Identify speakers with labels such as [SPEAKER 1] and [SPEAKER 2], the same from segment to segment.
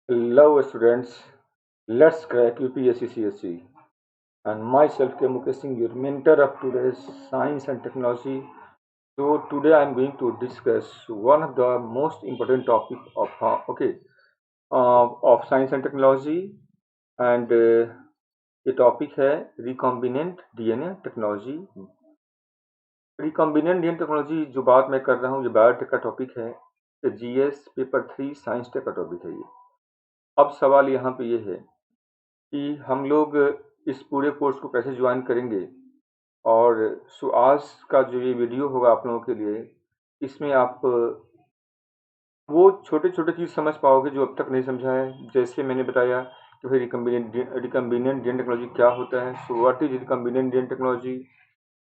[SPEAKER 1] Hello students, let's crack UPSC CSC and myself K. Mukesh Singh, your mentor of today's science and technology. So today I'm going to discuss one of the most important topic of of science and technology and ये topic है recombinant DNA technology. Recombinant DNA technology जो बात मैं कर रहा हूँ ये biotech का टॉपिक है, जीएस पेपर 3 साइंस टेक का टॉपिक है ये। अब सवाल यहाँ पे ये है कि हम लोग इस पूरे कोर्स को कैसे ज्वाइन करेंगे। और सो आज का जो ये वीडियो होगा आप लोगों के लिए, इसमें आप वो छोटे-छोटे चीज़ समझ पाओगे जो अब तक नहीं समझा है। जैसे मैंने बताया कि भाई रिकम्बिनेंट डीएनए टेक्नोलॉजी क्या होता है। So what is recombinant DNA technology,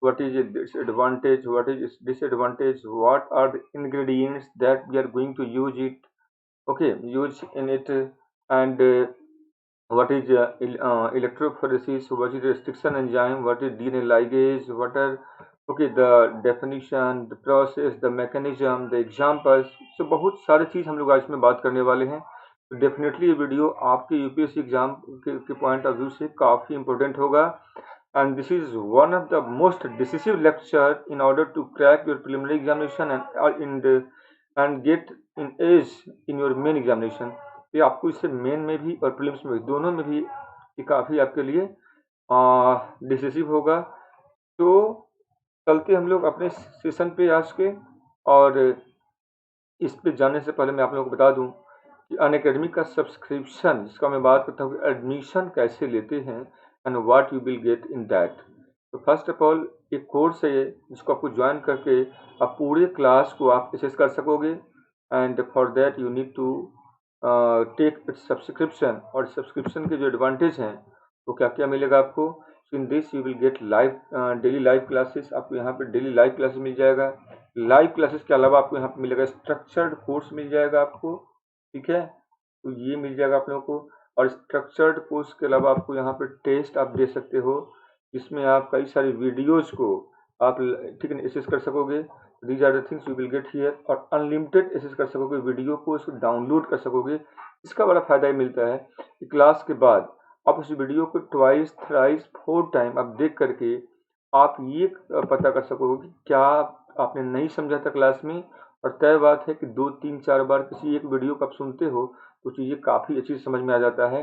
[SPEAKER 1] what is its advantage, what is its disadvantage, what are the ingredients that we are going to use in it, and what is electrophoresis, what is restriction enzyme, what is DNA ligase, what are the definition, the process, the mechanism, the examples। so बहुत सारी चीज़ हम लोग आज में बात करने वाले हैं। तो डेफिनेटली ये वीडियो आपके यूपीएससी एग्जाम के पॉइंट ऑफ व्यू से काफ़ी इंपॉर्टेंट होगा। and this is one of the most decisive lecture in order to crack your preliminary examination and get in edge in your main examination। ये आपको इससे main में भी और प्रीलिम्स में भी दोनों में भी ये काफ़ी आपके लिए डिसिसिव होगा। तो चलते हम लोग अपने सेशन पे आज के। और इस पे जाने से पहले मैं आप लोगों को बता दूं कि अनअकैडमी का सब्सक्रिप्शन, जिसका मैं बात करता हूँ कि एडमिशन कैसे लेते हैं and what you will get in that. तो फर्स्ट ऑफ ऑल एक कोर्स है ये जिसको आपको ज्वाइन करके आप पूरे क्लास को आप एसेस कर सकोगे and for that you need to take its subscription. और सब्सक्रिप्शन के जो एडवांटेज हैं वो क्या क्या मिलेगा आपको। In this you will get live daily live classes. आपको यहाँ पे डेली लाइव क्लासेस मिल जाएगा। लाइव क्लासेस के अलावा आपको यहाँ पे मिलेगा स्ट्रक्चर्ड कोर्स मिल जाएगा आपको, ठीक है। तो ये मिल जाएगा आप लोगों को। और स्ट्रक्चर्ड कोर्स के अलावा आपको यहाँ पे टेस्ट आप दे सकते हो, जिसमें आप कई सारी वीडियोज को आप ठीक है एसेस कर सकोगे। These are the things you will get here. और अनलिमिटेड एसेस कर सकोगे वीडियो को, उसको डाउनलोड कर सकोगे। इसका बड़ा फायदा ये मिलता है कि क्लास के बाद आप उस वीडियो को ट्वाइस थ्राइस 4 टाइम आप देख करके आप ये पता कर सकोगे कि क्या आपने नहीं समझा था क्लास में। और तय बात है कि 2 3 4 बार किसी एक वीडियो को आप सुनते हो तो चीज़ें काफ़ी अच्छी समझ में आ जाता है।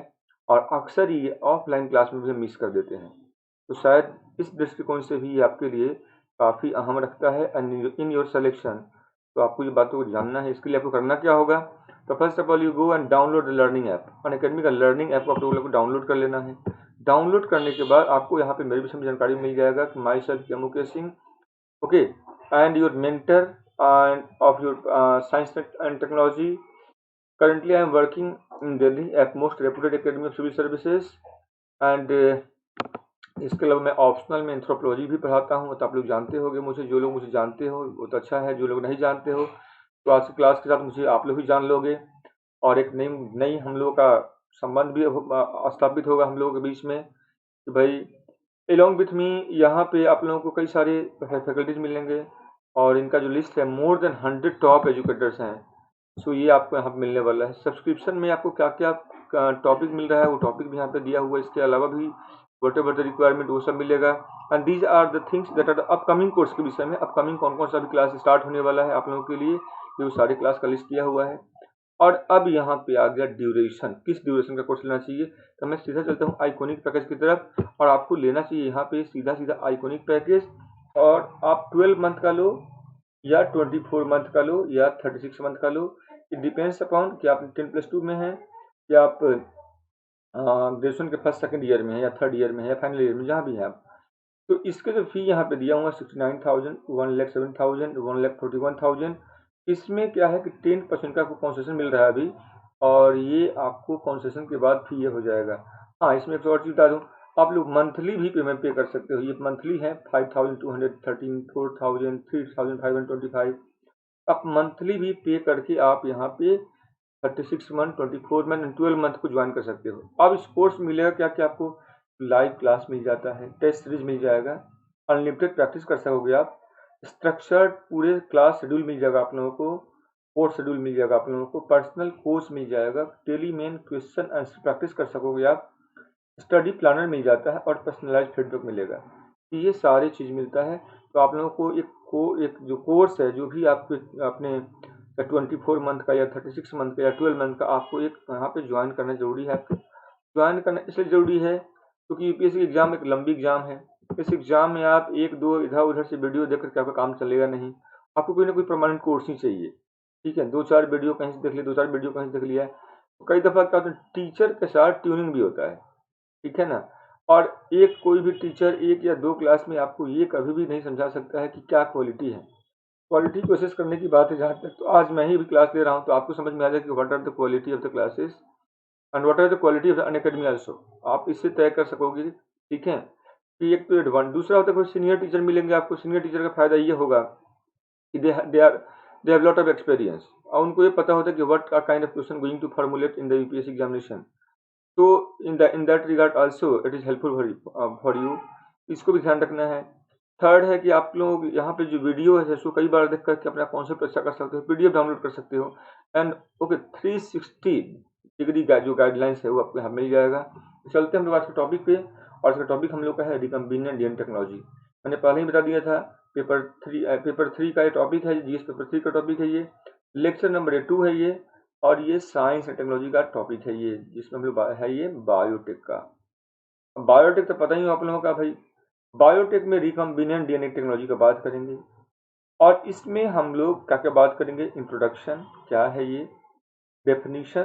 [SPEAKER 1] और अक्सर ये ऑफलाइन क्लास में भी मिस कर देते हैं। तो शायद इस दृष्टिकोण से भी ये आपके लिए काफ़ी अहम रखता है इन योर सिलेक्शन। तो आपको ये बातों को जानना है। इसके लिए आपको करना क्या होगा। तो first of all you go and download the learning app. Unacademy का लर्निंग ऐप को आप लोगों को डाउनलोड कर लेना है। डाउनलोड करने के बाद आपको यहाँ पे मेरे विषय में जानकारी मिल जाएगा कि माई सेल्फ के Mukesh Singh, okay, and your mentor and of your science and technology। Currently, I am working in Delhi at most reputed academy of civil services and इसके अलावा मैं ऑप्शनल में एंथ्रोपोलॉजी भी पढ़ाता हूँ। तो आप लोग जानते होंगे मुझे, जो लोग मुझे जानते हो वो तो अच्छा है, जो लोग नहीं जानते हो तो आज की क्लास के साथ मुझे आप लोग भी जान लोगे। और एक नई नई हम लोगों का संबंध भी स्थापित होगा हम लोगों के बीच में कि भाई एलोंग विथ मी यहाँ पे आप लोगों को कई सारे फैकल्टीज मिलेंगे। और इनका जो लिस्ट है मोर देन 100 टॉप एजुकेटर्स हैं। सो ये आपको यहाँ पे मिलने वाला है। सब्सक्रिप्शन में आपको क्या क्या टॉपिक मिल रहा है वो टॉपिक भी यहाँ पे दिया हुआ है। इसके अलावा भी वट एवर द रिक्वायरमेंट वो सब मिलेगा। And these are the things that are the upcoming course के विषय में। अपकमिंग कौन कौन सा भी क्लास स्टार्ट होने वाला है आप लोगों के लिए, ये वो सारी क्लास का लिस्ट दिया हुआ है। और अब यहाँ पे आ गया ड्यूरेशन, किस ड्यूरेशन का कोर्स लेना चाहिए। तो मैं सीधा चलता हूँ आइकॉनिक पैकेज की तरफ। और आपको लेना चाहिए यहाँ पे सीधा सीधा आइकॉनिक पैकेज। और आप 12 मंथ का लो या 24 मंथ का लो या 36 मंथ का लो। इट डिपेंड्स अपॉन कि आप 10+2 में हैं या आप ग्रेजुएशन के फर्स्ट सेकंड ईयर में है या थर्ड ईयर में है या फाइनल ईयर में, जहाँ भी है आप। तो इसके जो फी यहाँ पे दिया हुआ 69,000, 1,07,000, 1,41,000। इसमें क्या है कि 10% का आपको कंसेशन मिल रहा है अभी। और ये आपको कंसेशन के बाद फी ये हो जाएगा। हाँ, इसमें एक और चीज़ बता दूँ, आप लोग मंथली भी पेमेंट पे कर सकते हो। ये मंथली है 5,213, 4,000, 3,525। आप मंथली भी पे करके आप यहाँ पे 36 मंथ, 24 मंथ एंड 12 मंथ को ज्वाइन कर सकते हो। अब इस कोर्स में मिलेगा क्या क्या आपको, लाइव क्लास मिल जाता है, टेस्ट सीरीज मिल जाएगा, अनलिमिटेड प्रैक्टिस कर सकोगे आप, स्ट्रक्चर्ड पूरे क्लास शेड्यूल मिल जाएगा आप लोगों को। कोर्स शेड्यूल मिल जाएगा, आप लोगों को पर्सनल कोर्स मिल जाएगा, daily main question answer practice कर सकोगे आप, स्टडी प्लानर मिल जाता है और पर्सनलाइज फीडबैक मिलेगा। तो ये सारी चीज़ मिलता है। तो आप लोगों को एक जो कोर्स है, जो भी आप अपने 24 मंथ का या 36 मंथ का या 12 मंथ का, आपको एक यहाँ पे ज्वाइन करना जरूरी है। आपको ज्वाइन करना इसलिए ज़रूरी है क्योंकि यूपीएससी एग्ज़ाम एक लंबी एग्ज़ाम है। इस एग्ज़ाम में आप एक दो इधर उधर से वीडियो देख करके आपका काम चलेगा नहीं। आपको कोई ना कोई परमानेंट कोर्स ही चाहिए। ठीक है, दो चार वीडियो कहीं से देख लिया, दो चार वीडियो कहीं से देख लिया है। तो कई दफ़ा क्या होता है, टीचर के साथ ट्यूनिंग भी होता है। ठीक है ना। और एक कोई भी टीचर एक या दो क्लास में आपको ये कभी भी नहीं समझा सकता है कि क्या क्वालिटी है। क्वालिटी कोशिश करने की बात है जहाँ तक, तो आज मैं ही भी क्लास ले रहा हूँ तो आपको समझ में आ जाए कि what are the quality of the classes and what are the quality of the Unacademy also. आप इससे तय कर सकोगे। ठीक है, कि एक तो एडवांस, दूसरा होता है कोई सीनियर टीचर मिलेंगे आपको। सीनियर टीचर का फायदा ये होगा कि they have lot of experience, और उनको ये पता होता है कि what kind of question going to formulate in the UPSC examination. तो in that regard also it is helpful for you. इसको भी ध्यान रखना है। थर्ड है कि आप लोग यहाँ पे जो वीडियो है इसको कई बार देख करके अपना कॉन्सेप्ट अच्छा कर सकते हो, पीडीएफ डाउनलोड कर सकते हो। एंड ओके, 360 डिग्री का जो गाइडलाइंस है वो आपको यहाँ मिल जाएगा। चलते हैं हम लोग आज के टॉपिक पे, और इसका टॉपिक हम लोग का है रिकम्बिनेंट डीएनए टेक्नोलॉजी। मैंने पहले ही बता दिया था, पेपर 3 का ये टॉपिक है, जीएस पेपर 3 का टॉपिक है ये, लेक्चर नंबर 2 है ये, और ये साइंस एंड टेक्नोलॉजी का टॉपिक है ये, जिसमें हम लोग है ये बायोटेक का। बायोटेक तो पता ही हो आप लोगों का भाई। बायोटेक में रिकम्बिनेंट डीएनए टेक्नोलॉजी का बात करेंगे, और इसमें हम लोग क्या क्या बात करेंगे। इंट्रोडक्शन क्या है ये, डेफिनीशन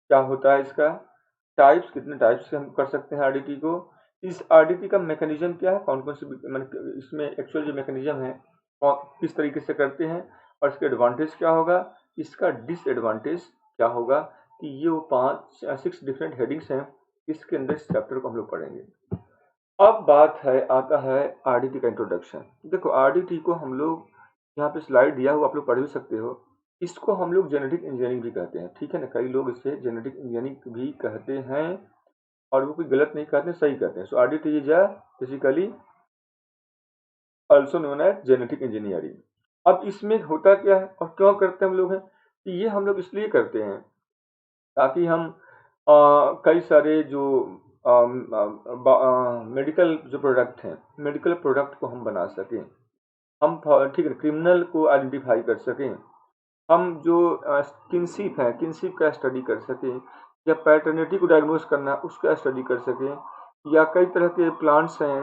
[SPEAKER 1] क्या होता है इसका, टाइप्स कितने टाइप्स से हम कर सकते हैं आरडीटी को, इस आरडीटी का मैकेनिज्म क्या है, कौन कौन से इसमें एक्चुअल जो मैकेनिज्म है किस तरीके से करते हैं, और इसका एडवांटेज क्या होगा, इसका डिसएडवांटेज क्या होगा। कि ये वो 6 डिफरेंट हेडिंग्स हैं, इसके अंदर इस चैप्टर को हम लोग पढ़ेंगे। अब बात है, आता है आरडीटी का इंट्रोडक्शन। देखो आरडीटी को हम लोग, यहाँ पे स्लाइड दिया हुआ आप लोग पढ़ भी सकते हो, इसको हम लोग जेनेटिक इंजीनियरिंग भी कहते हैं। ठीक है ना, कई लोग इसे जेनेटिक इंजीनियरिंग भी कहते हैं, और वो कोई गलत नहीं कहते हैं, सही कहते हैं। So RDT is basically also known as genetic engineering. अब इसमें होता क्या है और क्यों करते हैं हम लोग हैं, कि ये हम लोग इसलिए करते हैं ताकि हम कई सारे जो मेडिकल जो प्रोडक्ट हैं, मेडिकल प्रोडक्ट को हम बना सकें। हम ठीक है, क्रिमिनल को आइडेंटिफाई कर सकें, हम जो किनशिप है, किनशिप का स्टडी कर सकें, या पैटर्निटी को डायग्नोज करना है उसका स्टडी कर सकें, या कई तरह के प्लांट्स हैं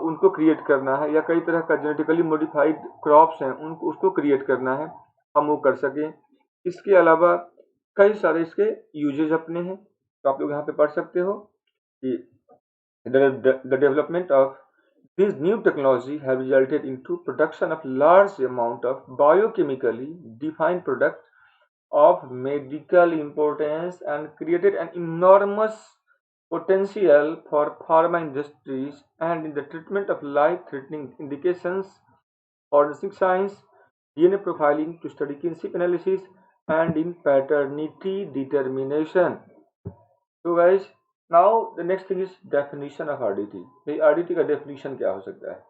[SPEAKER 1] उनको क्रिएट करना है, या कई तरह का जेनेटिकली मॉडिफाइड क्रॉप्स हैं उनको उसको क्रिएट करना है, हम वो कर सकें। इसके अलावा कई सारे इसके यूजेज अपने हैं, तो आप लोग यहाँ पे पढ़ सकते हो कि the development of this new technology have resulted into production of large amount of biochemically defined products of medical importance and created an enormous potential for pharma industries and in the treatment of life-threatening indications, forensic science, DNA profiling to study kinship analysis, and in paternity determination. So guys, now the next thing is definition of RDT. भाई RDT का definition क्या हो सकता है।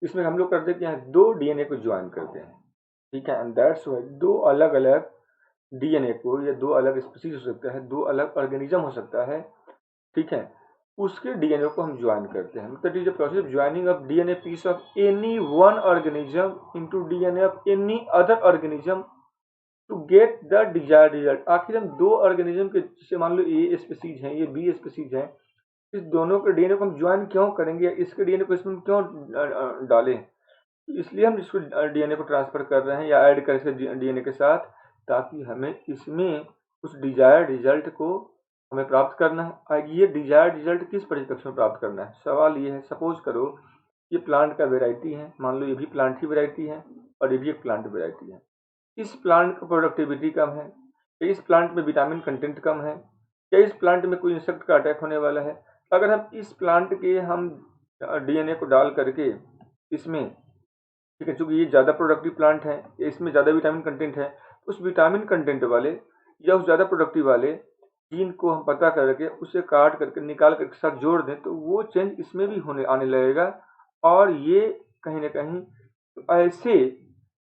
[SPEAKER 1] इसमें हम लोग करते क्या है, दो डीएनए को ज्वाइन करते हैं। ठीक है, एंड दैट्स व्हाई दो अलग अलग डीएनए को, या दो अलग स्पीसीज हो सकता है, दो अलग ऑर्गेनिज्म हो सकता है। ठीक है, उसके डीएनए को हम ज्वाइन करते हैं। मतलब it is a process of joining of DNA piece of any one organism into DNA of any other organism to get the desired result. आखिर हम दो ऑर्गेनिज्म के, जैसे मान लो ए स्पीसीज है, ये बी स्पीसीज है, इस दोनों के डीएनए को हम ज्वाइन क्यों करेंगे, इसके डीएनए को इसमें क्यों डालें। इसलिए हम इसको डीएनए को ट्रांसफर कर रहे हैं या ऐड कर इसके डीएनए के साथ, ताकि हमें इसमें उस डिजायर्ड रिजल्ट को हमें प्राप्त करना है। और ये डिजायर्ड रिजल्ट किस परिप्रेक्ष्य में प्राप्त करना है, सवाल ये है। सपोज करो ये प्लांट का वेराइटी है, मान लो ये भी प्लांट की वेराइटी है और ये भी एक प्लांट वेराइटी है। इस प्लांट का प्रोडक्टिविटी कम है, या इस प्लांट में विटामिन कंटेंट कम है, या इस प्लांट में कोई इंसेक्ट का अटैक होने वाला है। अगर हम इस प्लांट के हम डीएनए को डाल करके इसमें, ठीक है, चूंकि ये ज़्यादा प्रोडक्टिव प्लांट है, इसमें ज़्यादा विटामिन कंटेंट है, उस विटामिन कंटेंट वाले या उस ज़्यादा प्रोडक्टिव वाले जीन को हम पता करके उसे काट करके निकाल कर साथ जोड़ दें, तो वो चेंज इसमें भी होने आने लगेगा। और ये कहीं ना कहीं ऐसे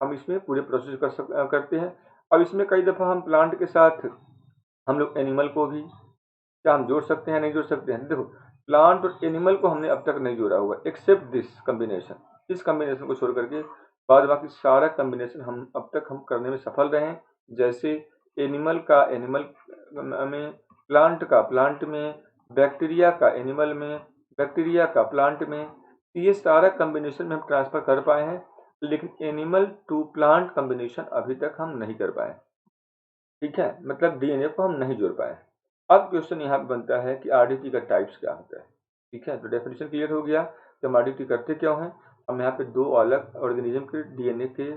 [SPEAKER 1] हम इसमें पूरे प्रोसेस करते हैं। अब इसमें कई दफ़ा हम प्लांट के साथ हम लोग एनिमल को भी क्या हम जोड़ सकते हैं, नहीं जोड़ सकते हैं। देखो, प्लांट और एनिमल को हमने अब तक नहीं जोड़ा हुआ, एक्सेप्ट दिस कम्बिनेशन। इस कम्बिनेशन को छोड़ करके बाद बाकी सारा कम्बिनेशन हम अब तक हम करने में सफल रहे हैं। जैसे एनिमल का एनिमल में, प्लांट का प्लांट में, बैक्टीरिया का एनिमल में, बैक्टीरिया का प्लांट में, ये सारा कम्बिनेशन में हम ट्रांसफर कर पाए हैं, लेकिन एनिमल टू प्लांट कम्बिनेशन अभी तक हम नहीं कर पाए। ठीक है, मतलब डीएनए को हम नहीं जोड़ पाए। अब क्वेश्चन यहाँ पे बनता है कि आरडीटी का टाइप्स क्या होता है। ठीक है, तो डेफिनेशन क्लियर हो गया कि हम आरडीटी करते क्यों हैं। हम यहाँ पे दो अलग ऑर्गेनिज्म के डीएनए के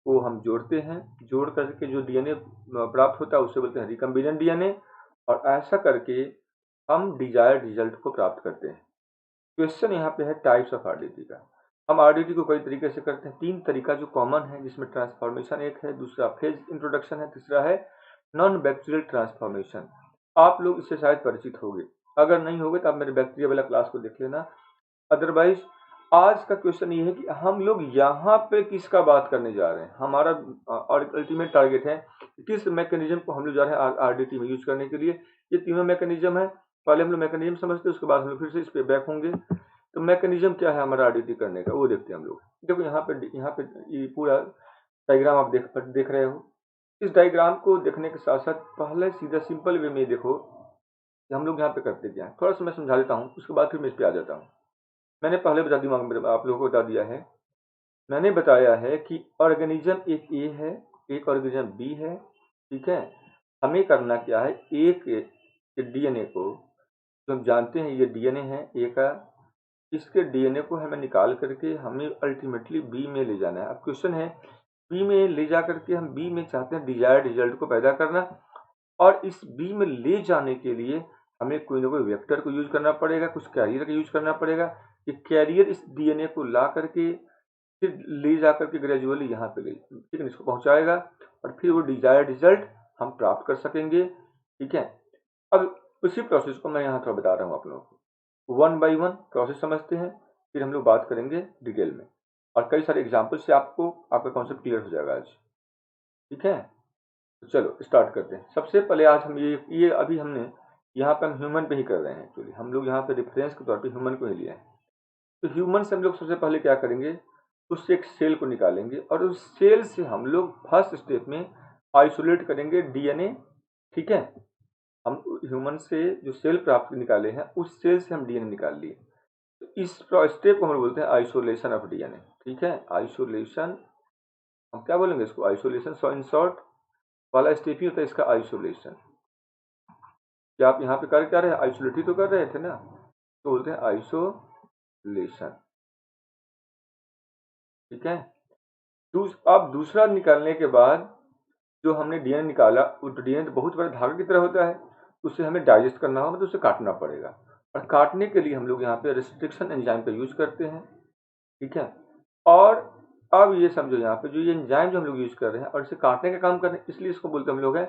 [SPEAKER 1] को हम जोड़ते हैं, जोड़ करके जो डीएनए प्राप्त होता है उसे बोलते हैं रिकम्बिनेंट डीएनए, और ऐसा करके हम डिजायर्ड रिजल्ट को प्राप्त करते हैं। क्वेश्चन यहाँ पे है टाइप्स ऑफ आरडीटी का। हम आरडीटी को कई तरीके से करते हैं। तीन तरीका जो कॉमन है, जिसमें ट्रांसफॉर्मेशन एक है, दूसरा फेज इंट्रोडक्शन है, तीसरा है नॉन बैक्टीरियल ट्रांसफॉर्मेशन। आप लोग इससे शायद परिचित होंगे, अगर नहीं होगे तो आप मेरे बैक्टीरिया वाला क्लास को देख लेना। अदरवाइज आज का क्वेश्चन ये है कि हम लोग यहाँ पे किसका बात करने जा रहे हैं। हमारा और अल्टीमेट टारगेट है किस मैकेनिज्म को हम लोग जा रहे हैं आरडीटी में यूज करने के लिए। ये तीनों मैकेनिज्म है, पहले हम लोग मैकेनिज्म समझते हैं, उसके बाद हम लोग फिर से इस पे बैक होंगे। तो मैकेनिज्म क्या है हमारा आरडीटी करने का, वो देखते हैं हम लोग। देखो यहाँ पे ये पूरा डायग्राम आप देख रहे हो। इस डायग्राम को देखने के साथ साथ पहले सीधा सिंपल वे में देखो कि हम लोग यहाँ पे करते क्या है। थोड़ा सा मैं समझा देता हूँ, उसके बाद फिर मैं इस पे आ जाता हूँ। मैंने पहले बता दिया, आप लोगों को बता दिया है, मैंने बताया है कि ऑर्गेनिज्म एक ए है, एक ऑर्गेनिज्म बी है। ठीक है, हमें करना क्या है, एक डीएनए को, जो हम जानते हैं ये डीएनए है ए का, इसके डीएनए को हमें निकाल करके हमें अल्टीमेटली बी में ले जाना है। अब क्वेश्चन है, बी में ले जा करके हम बी में चाहते हैं डिजायर्ड रिजल्ट को पैदा करना, और इस बी में ले जाने के लिए हमें कोई ना कोई वेक्टर को यूज करना पड़ेगा, कुछ कैरियर का यूज करना पड़ेगा। ये कैरियर इस डीएनए को ला करके फिर ले जा करके ग्रेजुअली यहाँ पे ले, ठीक है, इसको पहुंचाएगा, और फिर वो डिजायर्ड रिजल्ट हम प्राप्त कर सकेंगे। ठीक है, अब उसी प्रोसेस को मैं यहाँ थोड़ा बता रहा हूँ आप लोगों को। वन बाई वन प्रोसेस समझते हैं, फिर हम लोग बात करेंगे डिटेल में, और कई सारे एग्जाम्पल से आपको आपका कॉन्सेप्ट क्लियर हो जाएगा आज। ठीक है, तो चलो स्टार्ट करते हैं। सबसे पहले आज हम ये अभी हमने यहाँ पे हम ह्यूमन पे ही कर रहे हैं। एक्चुअली हम लोग यहाँ पे रेफरेंस के तौर पे ह्यूमन को ही लिया है। तो ह्यूमन से हम लोग सबसे पहले क्या करेंगे, उससे एक सेल को निकालेंगे, और उस सेल से हम लोग फर्स्ट स्टेप में आइसोलेट करेंगे डीएनए। ठीक है, हम ह्यूमन से जो सेल प्राप्त निकाले हैं उस सेल से हम डीएनए निकाल लिए। तो इस स्टेप को हम बोलते हैं आइसोलेशन ऑफ डीएनए। ठीक है, आइसोलेशन, हम क्या बोलेंगे इसको, आइसोलेशन। सो इन शॉर्ट वाला स्टेप ही होता है इसका आइसोलेशन। क्या आप यहाँ पे कर क्या रहे हैं, आइसोलेट ही तो कर रहे थे ना, तो बोलते हैं आइसोलेशन। ठीक है, अब दूसरा निकालने के बाद जो हमने डीएनए निकाला, वो डीएनए तो बहुत बड़ा धागा की तरह होता है, उसे हमें डाइजेस्ट करना होगा, तो उसे काटना पड़ेगा, और काटने के लिए हम लोग यहाँ पे रेस्ट्रिक्शन एंजाइम का यूज करते हैं। ठीक है, और अब ये समझो यहाँ पे जो ये एंजाइम जो हम लोग यूज कर रहे हैं और इसे काटने का काम कर रहे हैं, इसलिए इसको बोलते हम लोग है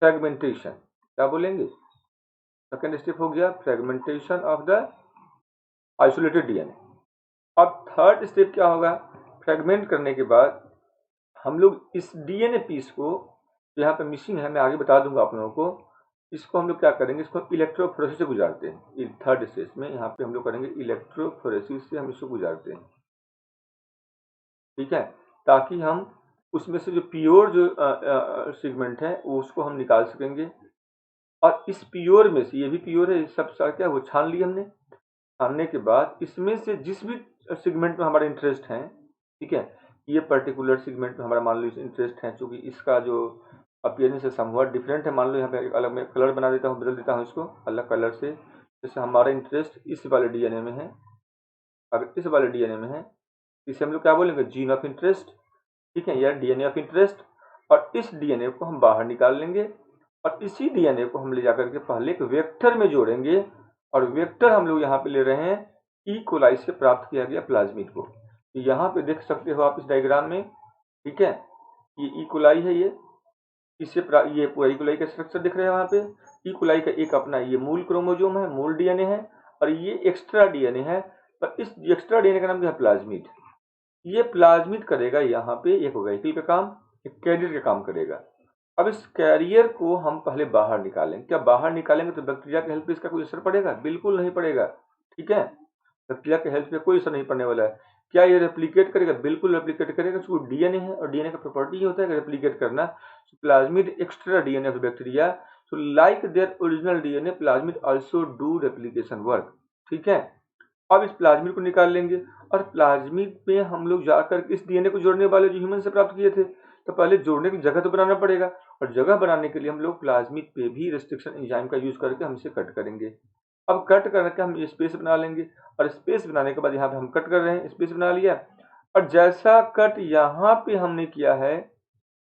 [SPEAKER 1] फ्रेगमेंटेशन। क्या बोलेंगे, सेकेंड स्टेप हो गया fragmentation of the isolated DNA. अब थर्ड स्टेप क्या होगा, फ्रेगमेंट करने के बाद हम लोग इस डीएनए पीस को, यहाँ पे मिसिंग है, मैं आगे बता दूंगा आप लोगों को, इसको हम लोग क्या करेंगे, इसको इलेक्ट्रोफोरेसिस से गुजारते हैं। थर्ड स्टेज में यहाँ पे हम लोग करेंगे इलेक्ट्रोफोरेसिस से हम इसको गुजारते हैं। ठीक है, ताकि हम उसमें से जो प्योर जो सेगमेंट है उसको हम निकाल सकेंगे, और इस प्योर में से, ये भी प्योर है, सब क्या वो छान लिया हमने। छानने के बाद इसमें से जिस भी सेगमेंट में हमारा इंटरेस्ट है, ठीक है, ये पर्टिकुलर सेगमेंट में हमारा मान लो इंटरेस्ट है, चूंकि इसका जो अपीयरेंस है समवट डिफरेंट है, मान लो यहाँ पे एक अलग मैं कलर बना देता हूँ, बदल देता हूँ इसको अलग कलर से। जैसे हमारा इंटरेस्ट इस वाले डीएनए में है, अगर इस वाले डीएनए में है, इसे हम लोग क्या बोलेंगे, जीन ऑफ इंटरेस्ट। ठीक है, या डीएनए ऑफ इंटरेस्ट, और इस डीएनए को हम बाहर निकाल लेंगे, और इसी डीएनए को हम ले जाकर के पहले एक वेक्टर में जोड़ेंगे, और वेक्टर हम लोग यहाँ पे ले रहे हैं ई कोलाई से प्राप्त किया गया प्लाज्मिड को। यहाँ पे देख सकते हो आप इस डायग्राम में। ठीक है, ये ई कोलाई है, ये इससे ये पूरा ई कोलाई का स्ट्रक्चर दिख रहा है वहाँ पे। ई कोलाई का एक अपना ये मूल क्रोमोजोम है, मूल डीएनए है, और ये एक्स्ट्रा डीएनए है, और इस एक्स्ट्रा डीएनए का नाम क्या है, प्लाज्मिड। ये प्लाज्मिड करेगा यहाँ पे एक वेहिकल का काम, एक कैरियर का काम करेगा। अब इस कैरियर को हम पहले बाहर निकालेंगे। क्या बाहर निकालेंगे तो बैक्टीरिया के हेल्थ पे इसका कोई असर पड़ेगा? बिल्कुल नहीं पड़ेगा। ठीक है, बैक्टीरिया के हेल्थ पे कोई असर नहीं पड़ने वाला है। क्या ये रेप्लिकेट करेगा? बिल्कुल रेप्लिकेट करेगा। उसको डीएनए है और डीएनए का प्रॉपर्टी होता है रेप्लिकेट करना। Plasmid extra DNA of bacteria, so like their original DNA plasmid also do replication work. ठीक है, अब इस प्लाज्मिड को निकाल लेंगे और प्लाज्मिड में हम लोग जाकर इस डीएनए को जोड़ने वाले जो ह्यूमन से प्राप्त किए थे, तो पहले जोड़ने की जगह तो बनाना पड़ेगा, और जगह बनाने के लिए हम लोग प्लाज्मिड पे भी रेस्ट्रिक्शन एंजाइम का यूज करके हम इसे कट करेंगे। अब कट करके हम स्पेस बना लेंगे, और स्पेस बनाने के बाद यहाँ पे हम कट कर रहे हैं, स्पेस बना लिया, और जैसा कट यहाँ पे हमने किया है,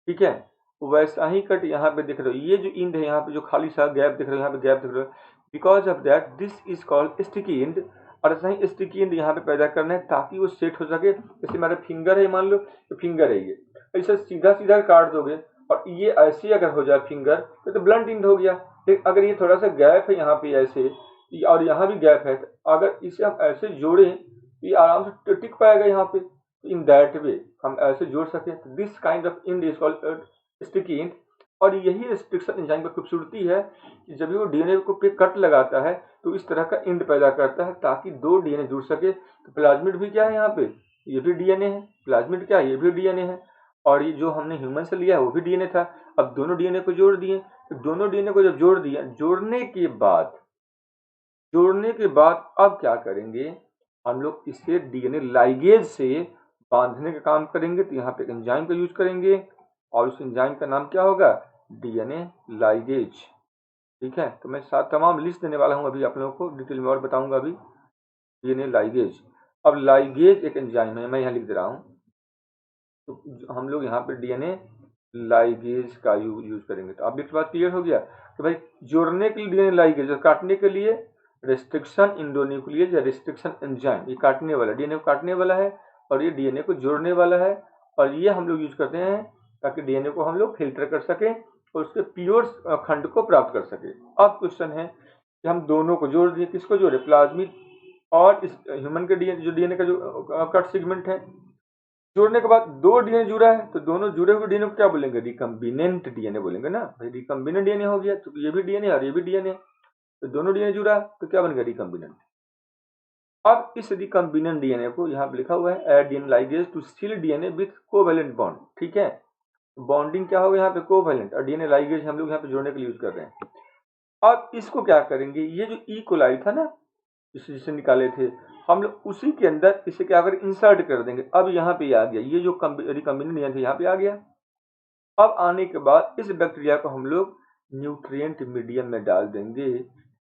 [SPEAKER 1] ठीक है, वैसा ही कट यहाँ पे दिख रहा है। ये जो इंड है यहाँ पे जो खाली सा गैप दिख रहा है, यहाँ पे गैप दिख रहा है, because of that this is called sticky end. और ऐसा ही स्टिकी इंड यहाँ पे पैदा करना है ताकि वो सेट हो सके। जैसे हमारा फिंगर है, मान लो तो फिंगर है ये, ऐसा सीधा सीधा काट दोगे और ये ऐसे अगर हो जाए फिंगर तो ब्लंट इंड हो गया। फिर अगर ये थोड़ा सा गैप है यहाँ पे ऐसे, और यहाँ भी गैप है, तो अगर इसे हम ऐसे जोड़ें तो ये आराम से टिक पाएगा यहाँ पे। इन दैट वे हम ऐसे जोड़ सके, this kind of end is called sticky end. और यही रिस्ट्रिक्शन एंजाइम की खूबसूरती है कि जब भी वो डीएनए को पे कट लगाता है तो इस तरह का इंड पैदा करता है ताकि दो डीएनए जुड़ सके। तो प्लाज्मिड भी क्या है यहाँ पे, ये भी डीएनए है। प्लाज्मिड क्या है, ये भी डीएनए है। और ये जो हमने ह्यूमन से लिया है वो भी डीएनए था। अब दोनों डीएनए को जोड़ दिए, तो दोनों डीएनए को जब जोड़ दिया, जोड़ने के बाद अब क्या करेंगे, हम लोग इसे डीएनए लाइगेज से बांधने का काम करेंगे। तो यहाँ पे एंजाइम का यूज करेंगे, और उस एंजाइम का नाम क्या होगा, डीएनए लाइगेज। ठीक है, तो मैं साथ तमाम लिस्ट देने वाला हूँ, अभी आप लोगों को डिटेल में और बताऊंगा अभी। डीएनए लाइगेज, अब लाइगेज एक एंजाइम है, मैं यहाँ लिख दे रहा हूँ। तो हम लोग यहाँ पे डीएनए लाइगेज का यूज करेंगे। तो अब एक बात क्लियर हो गया कि भाई जोड़ने के लिए डीएनए लाइगेज और काटने के लिए रेस्ट्रिक्शन इंडोन्यूक्लियेज या रेस्ट्रिक्शन एंजाइम। ये काटने वाला, डीएनए को काटने वाला है, और ये डीएनए को जोड़ने वाला है। और ये हम लोग यूज करते हैं ताकि डीएनए को हम लोग फिल्टर कर सकें और उसके प्योर खंड को प्राप्त कर सके। अब क्वेश्चन है कि हम दोनों को जोड़ दिए, किसको जोड़े, प्लाज्मिड और इस ह्यूमन के डीएनए, जो डीएनए का जो कट सेगमेंट है। जोड़ने के बाद दो डीएनए जुड़ा है, तो दोनों जुड़े हुए डीएनए को क्या बोलेंगे, रिकम्बिनेंट डीएनए बोलेंगे ना भाई। रिकम्बिनेंट डीएनए हो गया तो ये भी डीएनए और ये भी डीएनए, तो दोनों डीएनए जुड़ा तो क्या बन गया, रिकम्बिनेंट। अब इस रिकम्बिनेंट डीएनए को यहाँ पे लिखा हुआ है add DNA ligase to seal DNA with covalent bond. ठीक है, बॉन्डिंग क्या होगा यहाँ पे, कोवैलेंट, और डीएनए लाइगेज हम लोग यहाँ पे जोड़ने के लिए यूज कर रहे हैं। अब इसको क्या करेंगे, ये जो ई कोलाई था ना जिसे निकाले थे, हम लोग उसी के अंदर इसे क्या करें, इंसर्ट कर देंगे। अब यहाँ पे आ गया, ये जो रिकम्बिनेंट डीएनए यहाँ पे आ गया। अब आने के बाद इस बैक्टीरिया को हम लोग न्यूट्रिएंट मीडियम में डाल देंगे,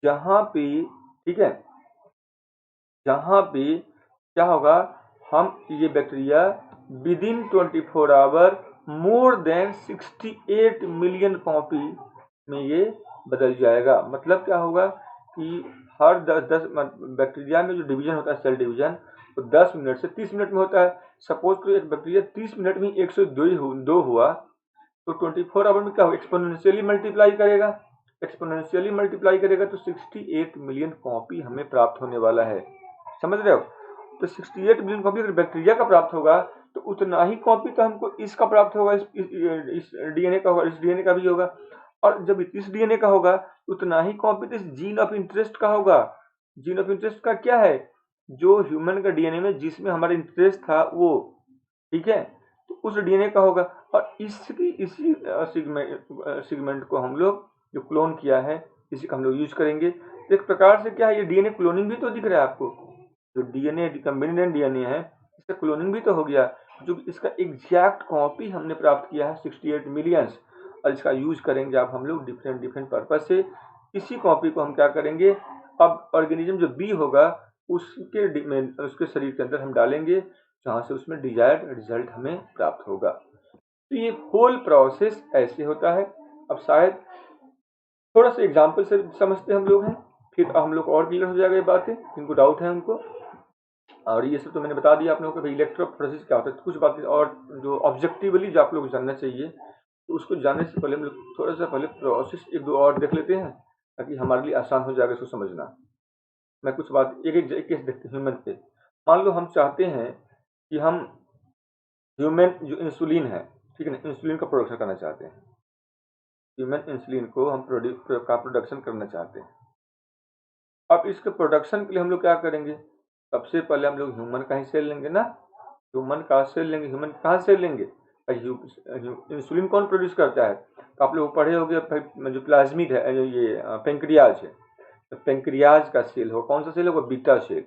[SPEAKER 1] जहां पे, ठीक है, जहां पे क्या होगा, हम ये bacteria within 24 hour more than 68 million copy में ये बदल जाएगा। मतलब क्या होगा कि हर 10 बैक्टीरिया में जो डिवीजन होता है, सेल डिवीजन, तो 10 मिनट से 30 मिनट में होता है। सपोज तो एक बैक्टीरिया 30 मिनट में 102 हुआ, तो 24 आवर में क्या होगा, एक्सपोनेंशियली मल्टीप्लाई करेगा। एक्सपोनेंशियली मल्टीप्लाई करेगा तो 68 मिलियन कॉपी हमें प्राप्त होने वाला है। समझ रहे हो, तो 68 मिलियन कॉपी अगर बैक्टीरिया का प्राप्त होगा तो उतना ही कॉपी तो हमको इसका प्राप्त होगा, इस डीएनए का होगा, इस डीएनए का भी होगा। और जब इस डीएनए का होगा उतना ही कॉपी तो इस जीन ऑफ इंटरेस्ट का होगा। जीन ऑफ इंटरेस्ट का क्या है, जो ह्यूमन का डीएनए में जिसमें हमारा इंटरेस्ट था वो, ठीक है, तो उस डीएनए का होगा। और इसी सिगमेंट को हम लोग जो क्लोन किया है इसी का हम लोग यूज करेंगे। तो एक प्रकार से क्या है, ये डीएनए क्लोनिंग भी तो दिख रहा है आपको, जो डीएनए रिकम्बिनेंट डीएनए है इसका क्लोनिंग भी तो हो गया, जो इसका एग्जैक्ट कॉपी हमने प्राप्त किया है 68 मिलियंस। और इसका यूज करेंगे अब हम लोग डिफरेंट पर्पज से। इसी कॉपी को हम क्या करेंगे, अब ऑर्गेनिज्म जो बी होगा उसके शरीर के अंदर हम डालेंगे, जहां से उसमें डिजायर्ड रिजल्ट हमें प्राप्त होगा। तो ये होल प्रोसेस ऐसे होता है। अब शायद थोड़ा सा एग्जाम्पल से समझते हम लोग हैं, फिर हम लोग और क्लियर हो जाएगा ये बातें, जिनको डाउट है उनको। और ये सब तो मैंने बता दिया आप लोगों को भाई इलेक्ट्रोफोरेसिस क्या होता है। कुछ बातें और जो ऑब्जेक्टिवली जो आप लोग जानना चाहिए, तो उसको जानने से पहले हम लोग थोड़ा सा पहले प्रोसेस एक दो और देख लेते हैं, ताकि हमारे लिए आसान हो जाएगा इसको समझना। मैं कुछ बात एक केस देखते हैं ह्यूमन पे। मान लो हम चाहते हैं कि हम ह्यूमन जो इंसुलिन है, ठीक है ना, इंसुलिन का प्रोडक्शन करना चाहते हैं। ह्यूमन इंसुलिन को हम प्रोडक्शन करना चाहते हैं। अब इसके प्रोडक्शन के लिए हम लोग क्या करेंगे, सबसे पहले हम लोग ह्यूमन का ही सेल लेंगे ना। ह्यूमन का सेल लेंगे, ह्यूमन कहाँ से लेंगे, इंसुलिन कौन प्रोड्यूस करता है, तो आप लोग पढ़े होंगे जो प्लाज्मिड है, जो ये पेंक्रियाज है, तो पेंक्रियाज का सेल हो, कौन सा सेल होगा, बीटा सेल।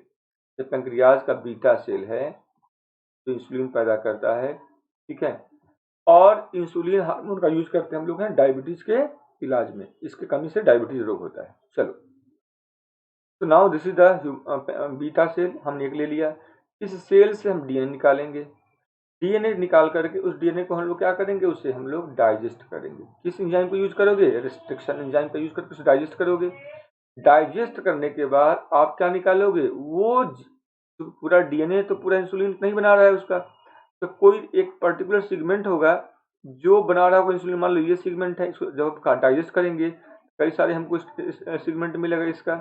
[SPEAKER 1] तो पेंक्रियाज का बीटा सेल है जो इंसुलिन पैदा करता है, ठीक है। और इंसुलिन हार्मोन का यूज करते हैं हम लोग हैं डायबिटीज के इलाज में, इसके कमी से डायबिटीज रोग होता है। चलो, तो now this is the beta cell, हमने एक ले लिया। इस सेल से हम डीएनए निकालेंगे, डीएनए निकाल करके उस डीएनए को हम लोग क्या करेंगे, उसे हम लोग डाइजेस्ट करेंगे। किस एंजाइम को यूज करोगे, रिस्ट्रिक्शन एंजाइम का यूज करके उसे डाइजेस्ट करोगे। डाइजेस्ट करने के बाद आप क्या निकालोगे, वो तो पूरा डीएनए तो पूरा इंसुलिन नहीं बना रहा है उसका, तो कोई एक पर्टिकुलर सेगमेंट होगा जो बना रहा होगा इंसुलिन। मान लो ये सेगमेंट है, इसको जब आप डाइजेस्ट करेंगे कई सारे हमको सेगमेंट मिलेगा, इसका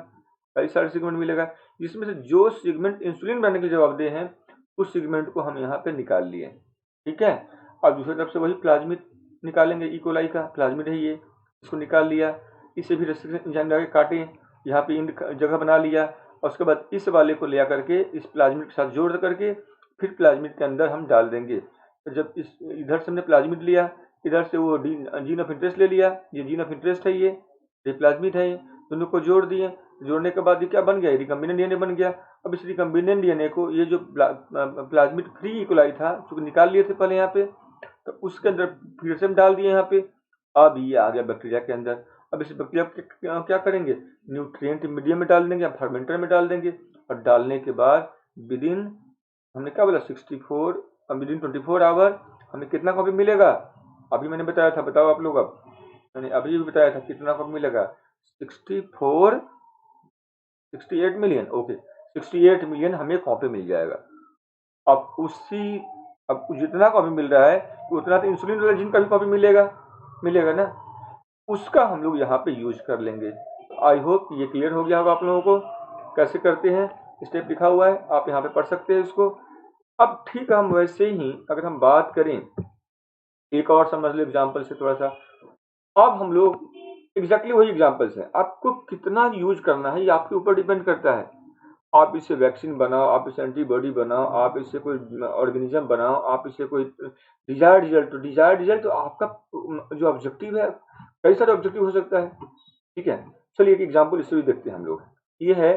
[SPEAKER 1] कई सारे सेगमेंट मिलेगा, जिसमें से जो सेगमेंट इंसुलिन बनाने के लिए जवाबदेह हैं उस सेगमेंट को हम यहाँ पे निकाल लिए, ठीक है। और दूसरी तरफ से वही प्लाज्मिड निकालेंगे, इकोलाई का प्लाज्मिड है ये, इसको निकाल लिया। इसे भी रेस्ट्रिक्शन एंजाइम लगा के काटे, यहाँ पे इंड जगह बना लिया, और उसके बाद इस वाले को ले करके इस प्लाज्मिड के साथ जोड़ करके फिर प्लाज्मिड के अंदर हम डाल देंगे। तो जब इस इधर से हमने प्लाज्मिड लिया, इधर से वो जीन ऑफ इंटरेस्ट ले लिया, ये जीन ऑफ इंटरेस्ट है, ये प्लाज्मिड है, ये दोनों को जोड़ दिए। जोड़ने के बाद ये क्या बन गया, रिकम्बिनेंट डीएनए बन गया। अब इस रिकम्बिनेंट डीएनए को ये जो प्लाज्मिड फ्री इकोलाई था जो निकाल लिए थे पहले यहाँ पे, तो उसके अंदर फिर से हम डाल दिए यहाँ पे। अब ये आ गया बैक्टीरिया के अंदर। अब इस बैक्टीरिया क्या करेंगे, न्यूट्रिएंट मीडियम में डाल देंगे या फर्मेंटर में डाल देंगे, और डालने के बाद विदिन, हमने क्या बोला 64, विदिन 24 आवर हमें कितना कॉपी मिलेगा, अभी मैंने बताया था, बताओ आप लोग। अब मैंने अभी भी बताया था कितना कॉपी मिलेगा, 64 68 मिलियन, ओके 68 मिलियन हमें कॉपी मिल जाएगा। अब उसी, अब जितना कॉपी मिल रहा है उतना तो इंसुलिन वाला जीन का भी कॉपी मिलेगा, मिलेगा ना, उसका हम लोग यहाँ पे यूज कर लेंगे। आई होप ये क्लियर हो गया होगा आप लोगों को कैसे करते हैं, स्टेप लिखा हुआ है, आप यहाँ पे पढ़ सकते हैं इसको। अब ठीक है, हम वैसे ही अगर हम बात करें एक और समझ लो एग्जाम्पल से थोड़ा सा। अब हम लोग एग्जैक्टली वही एग्जाम्पल्स हैं, आपको कितना यूज करना है ये आपके ऊपर डिपेंड करता है। आप इससे वैक्सीन बनाओ, आप इससे एंटीबॉडी बनाओ, आप इससे कोई ऑर्गेनिज्म बनाओ, आप इससे कोई डिजायर्ड रिजल्ट तो आपका जो ऑब्जेक्टिव है, कई सारे ऑब्जेक्टिव हो सकता है, ठीक है। चलिए एक एग्जांपल इससे भी देखते हैं हम लोग। ये है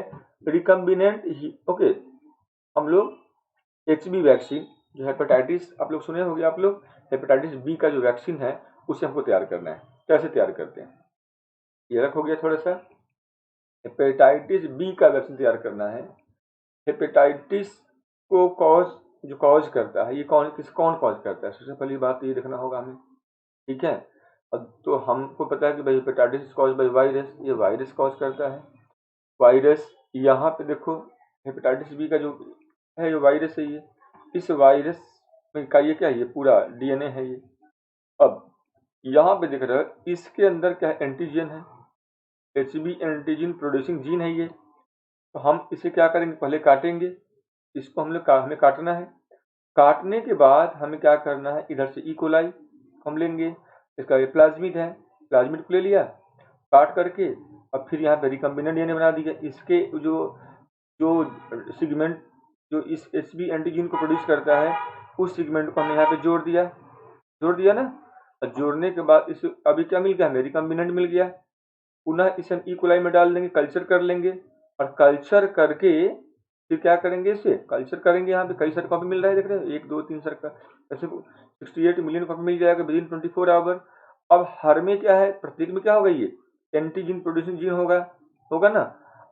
[SPEAKER 1] रिकम्बिनेंट, ओके, हम लोग एचबी वैक्सीन जो हेपेटाइटिस, आप लोग सुने होंगे, आप लोग हेपेटाइटिस बी का जो वैक्सीन है उसे हमको तैयार करना है। कैसे तैयार करते हैं, ये रख हो गया थोड़ा सा, हेपेटाइटिस बी का वैक्सीन तैयार करना है। हेपेटाइटिस को कॉज करता है, ये कौन कॉज करता है, सबसे पहली बात तो ये देखना होगा हमें, ठीक है। अब तो हमको पता है कि भाई हेपेटाइटिस कॉज बाय वायरस, ये वायरस कॉज करता है। वायरस यहाँ पे देखो, हेपेटाइटिस बी का जो है ये वायरस है, ये इस वायरस में का ये क्या है, ये पूरा डीएनए है ये। अब यहाँ पे देख रहे हो इसके अंदर क्या है, एंटीजन है, एचबी एंटीजन प्रोड्यूसिंग जीन है ये। तो हम इसे क्या करेंगे, पहले काटेंगे, इसको हमें काटना है। काटने के बाद हमें क्या करना है, इधर से इकोलाई हम लेंगे, इसका ये प्लाज्मिड है, प्लाज्मिड को ले लिया काट करके, और फिर यहाँ पे रिकम्बिनेंट डीएनए बना दिया। इसके जो जो सेगमेंट जो इस एचबी एंटीजन को प्रोड्यूस करता है उस सेगमेंट को हमने यहाँ पे जोड़ दिया ना। और जोड़ने के बाद इस अभी क्या मिल गया हमें, रिकम्बिनेंट मिल गया। पुनः इसे हम इकोलाई में डाल देंगे, कल्चर कर लेंगे, और कल्चर करके फिर क्या करेंगे, इसे कल्चर करेंगे। यहाँ पे कई सारे कॉपी मिल रहा है, देख रहे हैं 1 2 3 सर का, ऐसे 68 मिलियन कॉपी मिल जाएगा विदिन 24 आवर। अब हर में क्या है, प्रत्येक में क्या होगा, ये एंटीजन प्रोड्यूसिंग जीन होगा ना।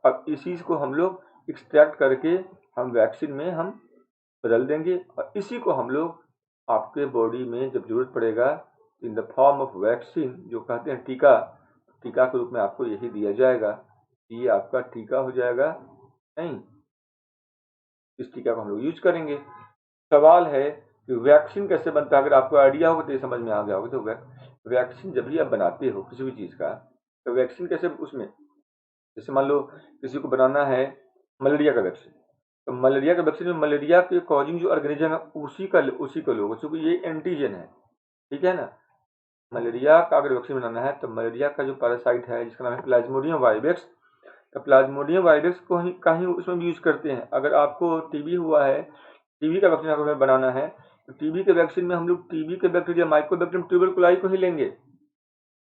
[SPEAKER 1] अब इसी को हम लोग एक्सट्रैक्ट करके हम वैक्सीन में हम बदल देंगे, और इसी को हम लोग आपके बॉडी में जब जरूरत पड़ेगा in the form of vaccine, जो कहते हैं टीका, टीका के रूप में आपको यही दिया जाएगा। ये आपका टीका हो जाएगा, नहीं, इस टीका को हम लोग यूज करेंगे। सवाल है कि वैक्सीन कैसे बनता है, अगर आपको आइडिया होगा तो ये समझ में आ गया होगा। तो वैक्सीन जब भी आप बनाते हो किसी भी चीज़ का, तो वैक्सीन कैसे, उसमें जैसे मान लो किसी को बनाना है मलेरिया का वैक्सीन, तो मलेरिया का वैक्सीन में मलेरिया के कॉजिंग जो ऑर्गेनिज्म है उसी का लोगे, क्योंकि ये एंटीजन है, ठीक है ना। मलेरिया का अगर वैक्सीन बनाना है तो मलेरिया का जो पैरासाइट है जिसका नाम है प्लाज्मोडियम वाइवेक्स, तो प्लाज्मोडियम वाइवेक्स को ही का ही उसमें भी यूज करते हैं। अगर आपको टीबी हुआ है, टीबी का वैक्सीन अगर हमें बनाना है, तो टीबी के वैक्सीन में हम लोग टीबी के बैक्टीरिया माइकोबैक्टीरियम ट्यूबरकुलाई को ही लेंगे,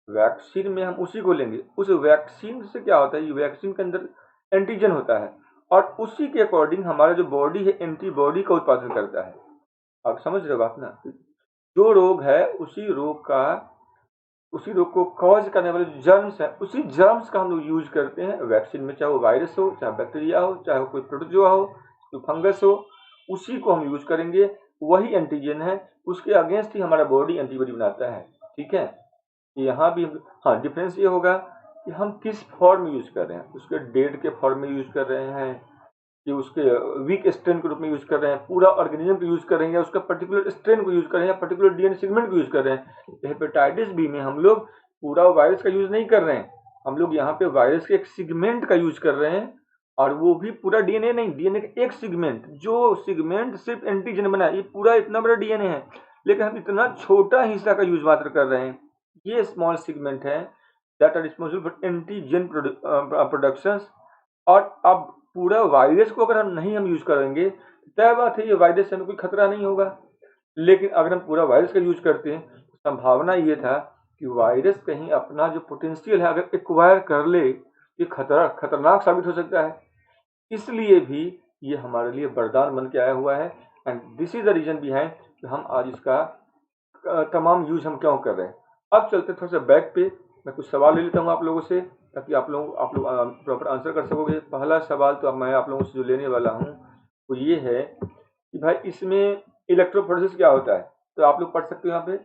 [SPEAKER 1] वैक्सीन में हम उसी को लेंगे। उस वैक्सीन से क्या होता है, ये वैक्सीन के अंदर एंटीजन होता है और उसी के अकॉर्डिंग हमारा जो बॉडी है एंटीबॉडी का उत्पादन करता है। आप समझ रहे हो बात ना, जो रोग है उसी रोग को कॉज करने वाले जो जर्म्स है उसी जर्म्स का हम लोग यूज करते हैं वैक्सीन में, चाहे वो वायरस हो, चाहे बैक्टीरिया हो, चाहे वो कोई प्रोटोजोआ हो, कोई फंगस हो, उसी को हम यूज करेंगे। वही एंटीजन है, उसके अगेंस्ट ही हमारा बॉडी एंटीबॉडी बनाता है, ठीक है। यहाँ भी हाँ डिफरेंस ये होगा कि हम किस फॉर्म में यूज कर रहे हैं, उसके डेड के फॉर्म में यूज कर रहे हैं कि उसके वीक स्ट्रेन के रूप में यूज कर रहे हैं, पूरा ऑर्गेनिज्म को यूज कर रहे हैं, या उसका पर्टिकुलर स्ट्रेन को यूज कर रहे हैं, या पर्टिकुलर डीएनए सेगमेंट को यूज कर रहे हैं। हेपेटाइटिस बी में हम लोग पूरा वायरस का यूज नहीं कर रहे हैं, हम लोग यहाँ पे वायरस के एक सेगमेंट का यूज कर रहे हैं, और वो भी पूरा डीएनए नहीं, डीएनए का एक सेगमेंट, जो सेगमेंट सिर्फ एंटीजन बना है। ये पूरा इतना बड़ा डीएनए है लेकिन हम इतना छोटा हिस्सा का यूज मात्र कर रहे हैं। ये स्मॉल सेगमेंट है that are responsible for antigen production. और अब पूरा वायरस को अगर हम नहीं यूज करेंगे, तय बात है ये वायरस से हमें कोई खतरा नहीं होगा। लेकिन अगर हम पूरा वायरस का यूज करते हैं तो संभावना ये था कि वायरस कहीं अपना जो पोटेंशियल है अगर एक्वायर कर ले, ये खतरनाक साबित हो सकता है। इसलिए भी ये हमारे लिए वरदान बन के आया हुआ है, and this is the reason behind कि हम आज इसका तमाम यूज हम क्यों कर रहे हैं। अब चलते थोड़ा सा बैक पे, मैं कुछ सवाल ले लेता हूँ आप लोगों से, ताकि आप लोग प्रॉपर आंसर कर सकोगे। पहला सवाल तो अब मैं आप लोगों से जो लेने वाला हूँ वो ये है कि भाई इसमें इलेक्ट्रोफोरेसिस क्या होता है। तो आप लोग पढ़ सकते हो यहाँ पे,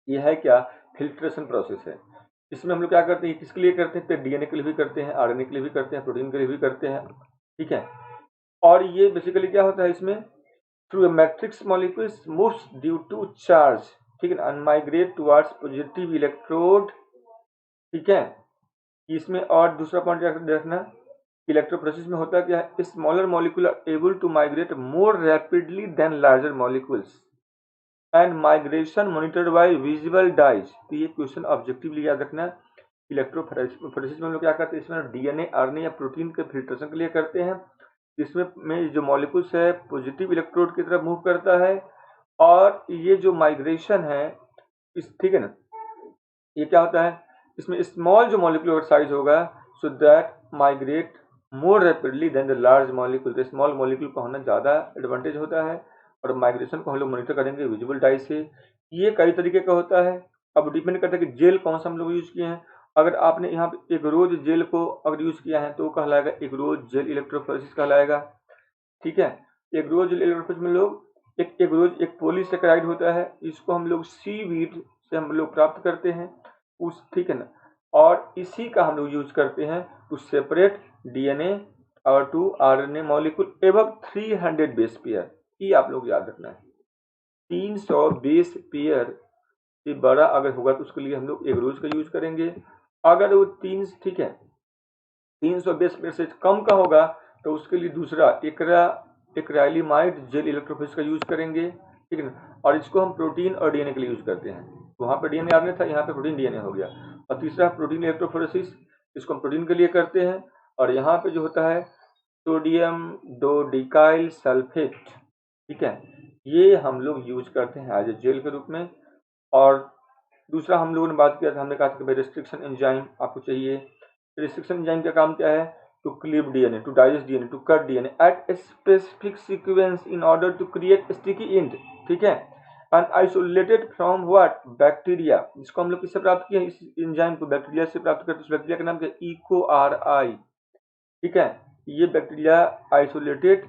[SPEAKER 1] ये है क्या, फिल्ट्रेशन प्रोसेस है। इसमें हम लोग क्या करते हैं, किसके लिए करते हैं, डीएनए के लिए भी करते हैं, आरएनए के लिए भी करते हैं, प्रोटीन के लिए भी करते हैं, ठीक है। और ये बेसिकली क्या होता है इसमें, through a matrix molecules moves due to charge, ठीक है, and migrate towards positive electrode, ठीक है। इसमें और दूसरा पॉइंट रखना, इलेक्ट्रोप्रोसेस में होता क्या है, smaller molecule are able to migrate more rapidly than larger molecules and migration monitored by visible dyes. तो ये क्वेश्चन ऑब्जेक्टिवली याद रखना। इलेक्ट्रोफोरेसिस में हम लोग क्या करते हैं, इसमें डीएनए आरएनए या प्रोटीन के फिल्ट्रेशन के लिए करते हैं। इसमें में जो मॉलिक्यूल्स है पॉजिटिव इलेक्ट्रोड की तरफ मूव करता है, और ये जो माइग्रेशन है इस, ठीक है ना, ये क्या होता है, इसमें स्मॉल जो मॉलिक्यूलर साइज होगा so that migrate more rapidly than the large molecule. तो स्मॉल मॉलिक्यूल का होना ज़्यादा एडवांटेज होता है, और माइग्रेशन को हम लोग मॉनिटर करेंगे विजिबल डाई से। ये कई तरीके का होता है, अब डिपेंड करता है कि जेल कौन सा हम लोग यूज़ किए हैं। अगर आपने यहाँ पे एक रोज जेल को अगर यूज़ किया है तो वो कहलाएगा एक रोज जेल इलेक्ट्रोफोरेसिस कहलाएगा, ठीक है। एक रोज जेल इलेक्ट्रोफोरेसिस में लोग एक रोज एक पॉलीसेकेराइड होता है, इसको हम लोग सीवीड से हम लोग प्राप्त करते हैं उस, ठीक है ना, और इसी का हम लोग यूज करते हैं टू सेपरेट डीएनए और to RNA molecule above 300 base pair. ये आप लोग याद रखना है, 300 बेस पेयर से बड़ा अगर होगा तो उसके लिए हम लोग एक रोज का यूज करेंगे। अगर वो ठीक है 300 बेस पेयर से कम का होगा तो उसके लिए दूसरा एक्राइलिमाइड जेल इलेक्ट्रोफोरेसिस का यूज करेंगे, ठीक है ना। और इसको हम प्रोटीन और डीएनए के लिए यूज करते हैं, वहाँ पर डीएनए आरएनए था, यहाँ पे प्रोटीन डीएनए हो गया। और तीसरा प्रोटीन इलेक्ट्रोफोरेसिस, इसको हम प्रोटीन के लिए करते हैं। और यहाँ पे जो होता है सोडियम डोडिकाइल सल्फेट, ठीक है, ये हम लोग यूज करते हैं एज ए जेल के रूप में। और दूसरा हम लोगों ने बात किया था, हमने कहा था कि भाई रेस्ट्रिक्शन एंजाइम आपको चाहिए। रेस्ट्रिक्शन एंजाइम का काम क्या है, to cleave DNA, to digest DNA, to cut DNA at a specific sequence in order to create sticky end, ठीक है, and isolated from what, bacteria. जिसको हम लोग किससे प्राप्त किया, इस एंजाइम को बैक्टीरिया से प्राप्त करते हैं। बैक्टीरिया का नाम क्या है, इकोआरआई, ठीक है। ये बैक्टीरिया आइसोलेटेड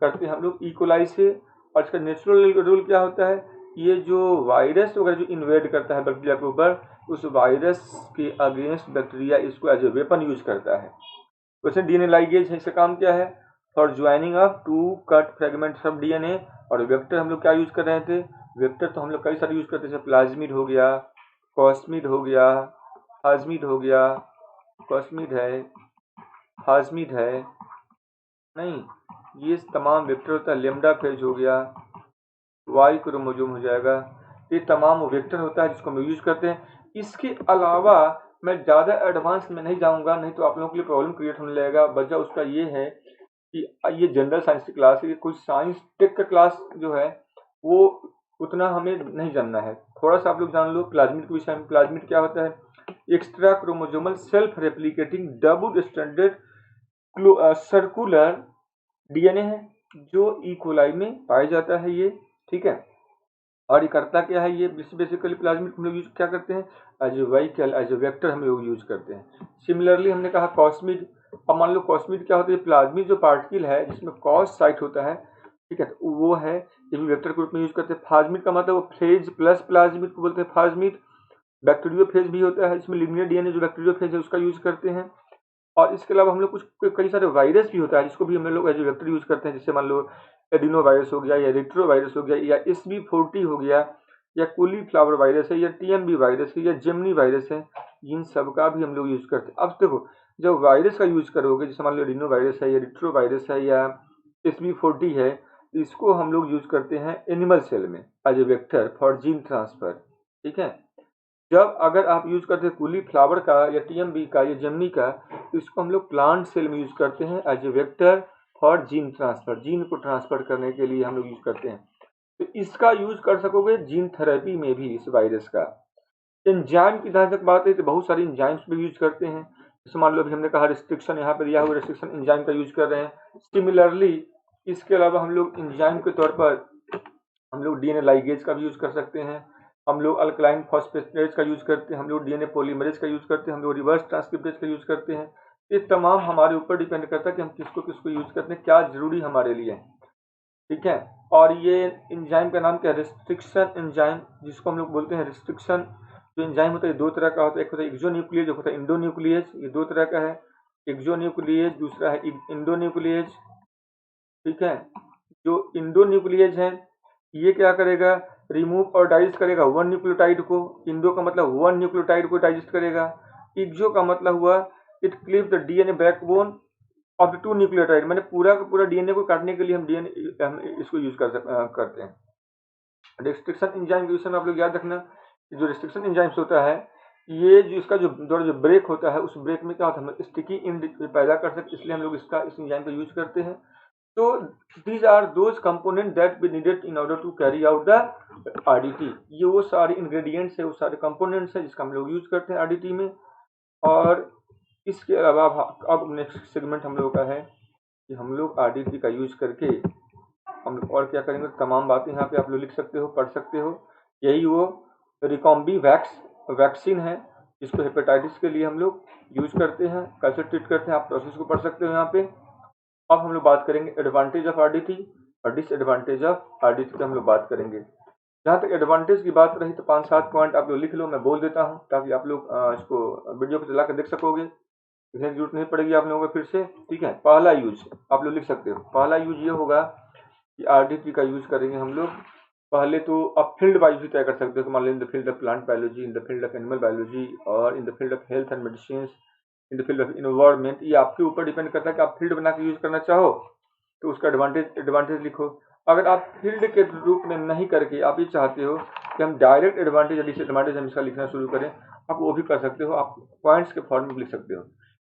[SPEAKER 1] करते हैं हम लोग इकोलाई से। और इसका नेचुरल रोल क्या होता है, ये जो वायरस वगैरह जो इन्वेड करता है बैक्टीरिया के ऊपर, उस वायरस के अगेंस्ट बैक्टीरिया इसको एज ए वेपन यूज करता है। वैसे डीएनए लाइगेज है, इसका काम क्या है, for joining up to cut fragments of DNA. और वेक्टर हम लोग क्या यूज कर रहे थे, वेक्टर तो हम लोग कई सारे यूज करते हैं, जैसे प्लाज्मिड हो गया, कॉस्मिड हो गया, हाजमिड हो गया, कॉस्मिड है, हाजमिड है, नहीं ये तमाम वेक्टर होता है, लेमडा फेज हो गया, वाई क्रोमोजोम हो जाएगा, ये तमाम वो वेक्टर होता है जिसको हम यूज करते हैं। इसके अलावा मैं ज़्यादा एडवांस में नहीं जाऊंगा, नहीं तो आप लोगों के लिए प्रॉब्लम क्रिएट होने लगेगा। वजह उसका ये है कि ये जनरल साइंस की क्लास है, कुछ साइंस टेक का क्लास जो है वो उतना हमें नहीं जानना है। थोड़ा सा आप लोग जान लो प्लाज्मिड के विषय में। प्लाज्मिड क्या होता है? Extra chromosomal self replicating double standard circular DNA है जो ई कोलाई में पाया जाता है ये, ठीक है। और ये करता क्या है? ये बेसिकली प्लाज्मिड हम लोग यूज क्या करते हैं? As a vehicle, as a vector हम लोग यूज करते हैं। सिमिलरली हमने कहा कॉस्मिड। अब मान लो कॉस्मिड क्या होता है? प्लाज्मिड जो पार्टिकल है जिसमें कॉस साइट होता है, ठीक है, तो वो है ये भी वेक्टर के रूप में यूज करते हैं। फाज्मिड का मतलब वो फेज प्लस प्लाज्मिड को बोलते हैं फाज्मिड। बैक्टीरियोफेज भी होता है, इसमें लिनियर डीएनए जो बैक्टीरियोफेज है उसका यूज करते हैं। और इसके अलावा हम लोग कुछ कई सारे वायरस भी होता है जिसको भी हम लोग एज ए वेक्टर यूज करते हैं। जैसे मान लो एडिनो वायरस हो गया, या रिट्रो वायरस हो गया, या SV40 हो गया, या कॉलीफ्लावर वायरस है, या TMB वायरस है, या जेमनी वायरस है, इन सब का भी हम लोग यूज करते हैं। अब देखो जब वायरस का यूज करोगे, जैसे मान लो एडिनो वायरस है, या रिट्रो वायरस है, या SV40 है, इसको हम लोग यूज करते हैं एनिमल सेल में as a vector for gene transfer, ठीक है। जब अगर आप यूज करते हैं कॉलीफ्लावर का, या TMB का, या जेमनी का, तो इसको हम लोग प्लांट सेल में यूज करते हैं as a vector for gene transfer. Gene को ट्रांसफर करने के लिए हम लोग यूज करते हैं। तो इसका यूज कर सकोगे जीन थेरेपी में भी इस वायरस का। एंजाइम की जहां तक बात है तो बहुत सारी एंजाइम्स भी यूज करते हैं। जैसे मान लो अभी हमने कहा रिस्ट्रिक्शन, यहाँ पे दिया हुआ रिस्ट्रिक्शन एंजाइम का यूज कर रहे हैं। सिमिलरली इसके अलावा हम लोग एंजाइम के तौर पर हम लोग DNA लाइगेज का भी यूज कर सकते हैं, हम लोग अल्कलाइन फॉस्फेटेज का यूज करते हैं, हम लोग DNA पॉलीमरेज का यूज करते हैं, हम लोग रिवर्स ट्रांसक्रिप्टेज का यूज करते हैं। ये तमाम हमारे ऊपर डिपेंड करता है कि हम किसको किसको यूज करते हैं, क्या जरूरी हमारे लिए, ठीक है। और ये एंजाइम का नाम क्या है? रिस्ट्रिक्शन एंजाइम, जिसको हम लोग बोलते हैं रिस्ट्रिक्शन। जो एंजाइम होता है दो तरह का होता है, एक होता है एक्सोन्यूक्लियेज, एक होता है इंडोन्यूक्लियेज। ये दो तरह का है, एक्सोन्यूक्लियेज, दूसरा है इंडोन्यूक्लियेज, ठीक है। जो इंडोन्यूक्लियेज है ये क्या करेगा? रिमूव और डाइजेस्ट करेगा वन न्यूक्लियोटाइड को। इंडो का मतलब वन न्यूक्लियोटाइड को डाइजेस्ट करेगा। एक्सो का मतलब हुआ it cleave the DNA backbone of the two nucleotide, मैंने पूरा का पूरा DNA को काटने के लिए हम DNA हम इसको यूज करते हैं। रिस्ट्रिक्शन एंजाइम के विषय में आप लोग याद रखना, जो रिस्ट्रिक्शन एंजाइम्स होता है ये जो इसका जो ब्रेक होता है, उस ब्रेक में क्या होता है? हम स्टिकी इंड पैदा कर सकते, इसलिए हम लोग इस एंजाइम का यूज करते हैं। So these are those components that we needed in order to carry out the RDT। ये वो सारे इंग्रेडिएंट्स है, वो सारे कंपोनेंट्स है जिसका हम लोग यूज करते हैं RDT में। और इसके अलावा अब नेक्स्ट सेगमेंट हम लोगों का है कि हम लोग RDT का यूज करके हम लोग और क्या करेंगे। तमाम बातें यहाँ पे आप लोग लिख सकते हो, पढ़ सकते हो। यही वो रिकॉम्बी वैक्सीन है जिसको हेपेटाइटिस के लिए हम लोग यूज करते हैं, कैसे ट्रीट करते हैं, आप प्रोसेस को पढ़ सकते हो यहाँ पे। अब हम लोग बात करेंगे एडवांटेज ऑफ RDT और डिसएडवांटेज ऑफ RDT की हम लोग बात करेंगे। जहाँ तक एडवांटेज की बात रही तो 5-7 पॉइंट आप लोग लिख लो, मैं बोल देता हूँ ताकि आप लोग इसको वीडियो को चला कर देख सकोगे, लिखने की जरूरत नहीं पड़ेगी आप लोगों को फिर से, ठीक है। पहला यूज आप लोग लिख सकते हो। पहला यूज ये होगा कि RDT का यूज करेंगे हम लोग। पहले तो आप फील्ड वाइज भी तय कर सकते हो, मान लो in the field of plant biology, in the field of animal biology, और in the field of health and medicine, in the field of environment. ये आपके ऊपर डिपेंड करता है कि आप फील्ड बना के यूज करना चाहो तो उसका एडवांटेज लिखो। अगर आप फील्ड के रूप में नहीं करके आप ये चाहते हो कि हम डायरेक्ट एडवांटेज या डिसएडवांटेज हम इसका लिखना शुरू करें, आप वो भी कर सकते हो, आप पॉइंट्स के फॉर्म में लिख सकते हो।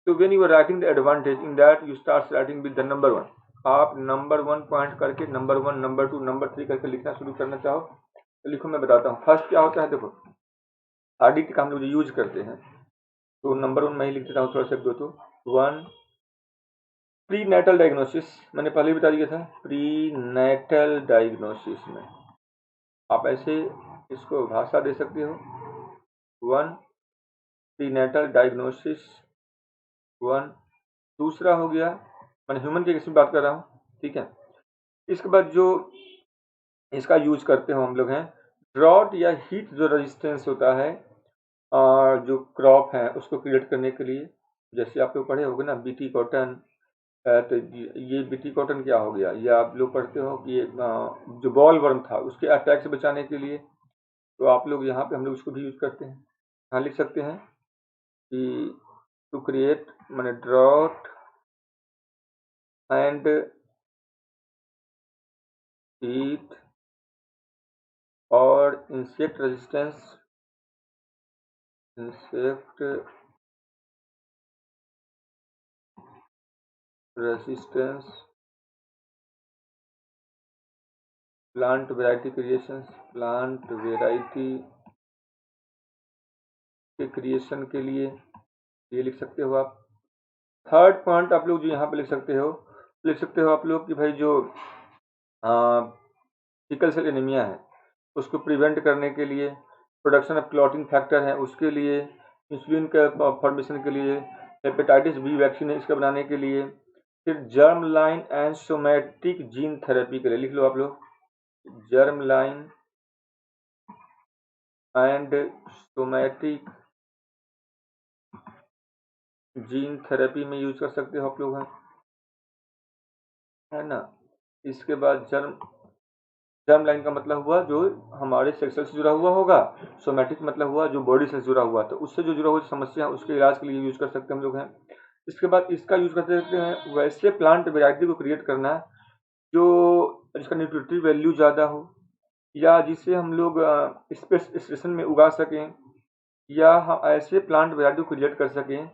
[SPEAKER 1] तो when you are writing the advantage in that you start writing with the number 1। आप नंबर 1 पॉइंट करके नंबर 1, नंबर 2, नंबर 3 करके लिखना शुरू करना चाहो तो लिखो, मैं बताता हूँ। फर्स्ट क्या होता है, देखो RDT का हम लोग यूज करते हैं तो नंबर 1 मैं ही लिख देता हूँ, थोड़ा सा दो तो 1 प्री नेटल डायग्नोसिस, मैंने पहले भी बता दिया था। प्री नेटल डायग्नोसिस में आप ऐसे इसको भाषा दे सकते हो 1 प्री नेटल डायग्नोसिस 1। दूसरा हो गया, मैंने ह्यूमन के केस में बात कर रहा हूँ, ठीक है। इसके बाद जो इसका यूज करते हो हम लोग हैं ड्रॉट या हीट जो रेजिस्टेंस होता है जो क्रॉप है उसको क्रिएट करने के लिए। जैसे आप लोग पढ़े होंगे ना BT कॉटन, तो ये BT कॉटन क्या हो गया, ये आप लोग पढ़ते हो कि ये जो बॉल वर्म था उसके अटैक से बचाने के लिए, तो आप लोग यहाँ पे हम लोग इसको भी यूज करते हैं। हाँ लिख सकते हैं कि टू क्रिएट मैंने ड्रॉट एंड हीट और इंसेक्ट रेजिस्टेंस प्लांट वेराइटी के क्रिएशन के लिए ये लिख सकते हो आप। थर्ड पॉइंट आप लोग जो यहाँ पे लिख सकते हो आप लोग कि भाई जो सिकल सेल एनीमिया है उसको प्रिवेंट करने के लिए, प्रोडक्शन ऑफ क्लॉटिंग फैक्टर है उसके लिए, इंसुलिन का फॉर्मेशन के लिए, हेपेटाइटिस बी वैक्सीन है इसका बनाने के लिए, फिर germ line and somatic gene therapy के लिए लिख लो आप लोग, germ line and somatic gene therapy में यूज कर सकते हो आप लोग, है ना। इसके बाद जर्म लाइन का मतलब हुआ जो हमारे सेक्सुअल से जुड़ा हुआ होगा, सोमैटिक मतलब हुआ जो बॉडी से जुड़ा हुआ, तो उससे जो जुड़ा हुआ समस्या है उसके इलाज के लिए यूज कर सकते हैं हम लोग हैं। इसके बाद इसका यूज कर सकते हैं वैसे प्लांट वेराइटी को क्रिएट करना जो जिसका न्यूट्रिटिव वैल्यू ज़्यादा हो, या जिसे हम लोग स्टेशन में उगा सकें, या हम ऐसे प्लांट वेराइटी को क्रिएट कर सकें